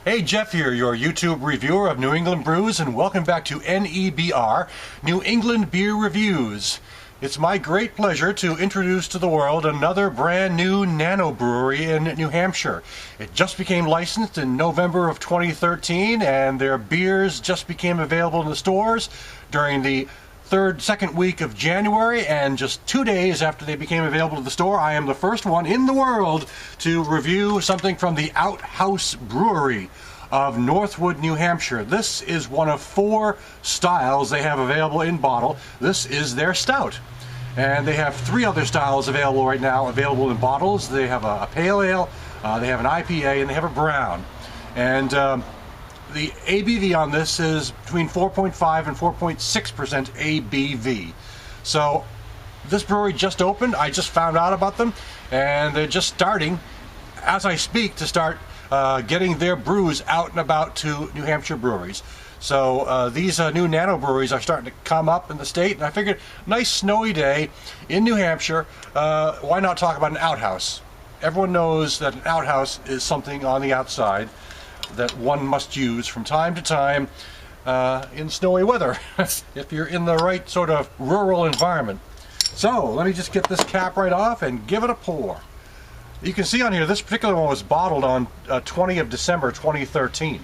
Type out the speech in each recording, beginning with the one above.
Hey, Jeff here, your YouTube reviewer of New England brews, and welcome back to NEBR, New England Beer Reviews. It's my great pleasure to introduce to the world another brand new nano brewery in New Hampshire. It just became licensed in November of 2013, and their beers just became available in the stores during the second week of January, and just 2 days after they became available to the store, I am the first one in the world to review something from the Out.House Brewery of Northwood, New Hampshire. This is one of 4 styles they have available in bottle. This is their stout. And they have 3 other styles available right now, available in bottles. They have a pale ale, they have an IPA, and they have a brown. And the ABV on this is between 4.5 and 4.6% ABV. So this brewery just opened. I just found out about them, and they're just starting, as I speak, to start getting their brews out and about to New Hampshire breweries. So these new nano breweries are starting to come up in the state, and I figured, nice snowy day in New Hampshire, why not talk about an outhouse? Everyone knows that an outhouse is something on the outside that one must use from time to time in snowy weather if you're in the right sort of rural environment. So let me just get this cap right off and give it a pour. You can see on here this particular one was bottled on 20 of December 2013.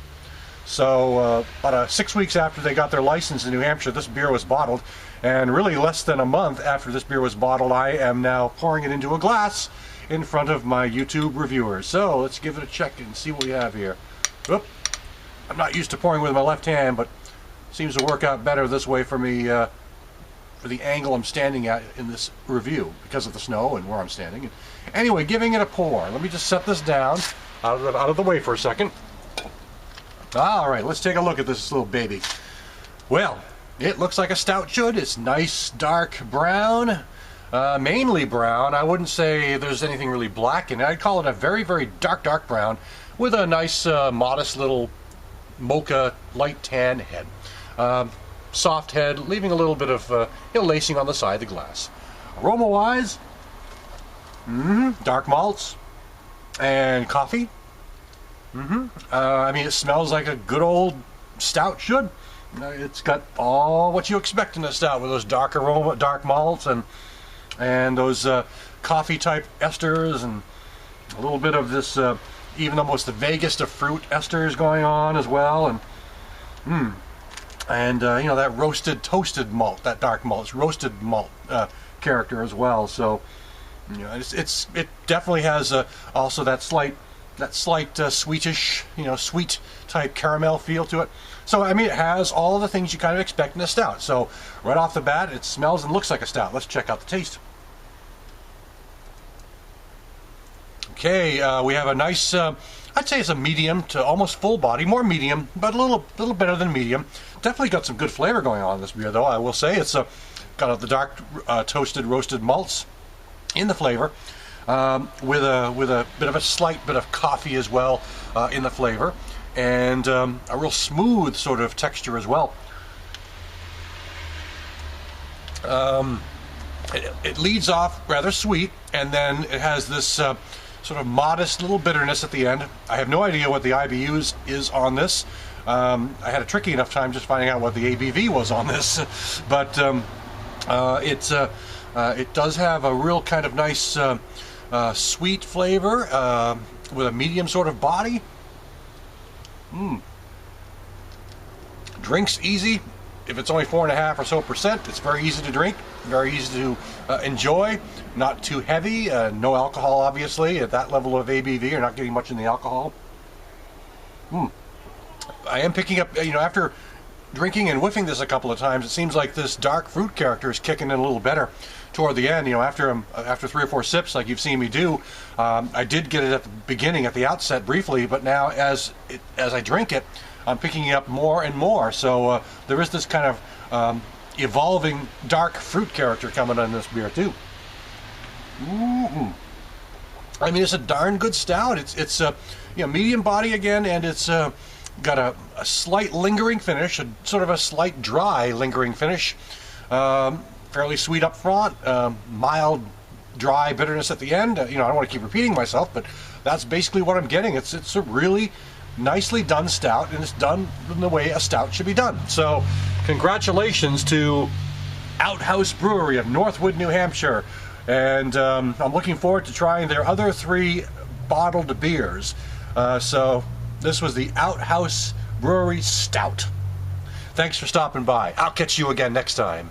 So about 6 weeks after they got their license in New Hampshire, this beer was bottled, and really less than a month after this beer was bottled, I am now pouring it into a glass in front of my YouTube reviewers. So let's give it a check and see what we have here. Oop. I'm not used to pouring with my left hand, but seems to work out better this way for me for the angle I'm standing at in this review because of the snow and where I'm standing. Anyway, giving it a pour. Let me just set this down out of the way for a second. All right, let's take a look at this little baby. Well, it looks like a stout should. It's nice dark brown, mainly brown. I wouldn't say there's anything really black in it. I'd call it a very, very dark brown with a nice, modest little mocha light tan head. Soft head, leaving a little bit of lacing on the side of the glass. Aroma-wise, dark malts and coffee. I mean, it smells like a good old stout should. It's got all what you expect in a stout, with those dark aroma, dark malts, and those coffee-type esters, and a little bit of this, even almost the vaguest of fruit esters going on as well, and you know, that roasted, toasted malt, that dark malt, it's roasted malt character as well. So you know, it definitely has also that slight sweetish, you know, sweet type caramel feel to it. So I mean, it has all the things you kind of expect in a stout. So right off the bat, it smells and looks like a stout. Let's check out the taste. Okay, we have a nice, I'd say it's a medium to almost full body, more medium, but a little better than medium. Definitely got some good flavor going on in this beer, though. I will say it's got the dark toasted roasted malts in the flavor, with a bit of a slight bit of coffee as well in the flavor, and a real smooth sort of texture as well. It leads off rather sweet, and then it has this sort of modest little bitterness at the end. I have no idea what the IBUs is on this. I had a tricky enough time just finding out what the ABV was on this, but it does have a real kind of nice sweet flavor with a medium sort of body. Drinks easy. If it's only 4.5% or so, it's very easy to drink, very easy to enjoy, not too heavy, no alcohol obviously. At that level of ABV, you're not getting much in the alcohol. I am picking up, you know, after drinking and whiffing this a couple of times, it seems like this dark fruit character is kicking in a little better toward the end. You know, after 3 or 4 sips, like you've seen me do, I did get it at the beginning, at the outset briefly, but now as I drink it, I'm picking it up more and more. So there is this kind of evolving dark fruit character coming on this beer too. I mean, it's a darn good stout. It's you know, medium body again, and it's got a slight lingering finish, a sort of a slight dry lingering finish. Fairly sweet up front, mild dry bitterness at the end. You know, I don't want to keep repeating myself, but that's basically what I'm getting. It's a really nicely done stout, and it's done in the way a stout should be done. So congratulations to Out.House Brewery of Northwood, New Hampshire. And I'm looking forward to trying their other 3 bottled beers. So this was the Out.House Brewery Stout. Thanks for stopping by. I'll catch you again next time.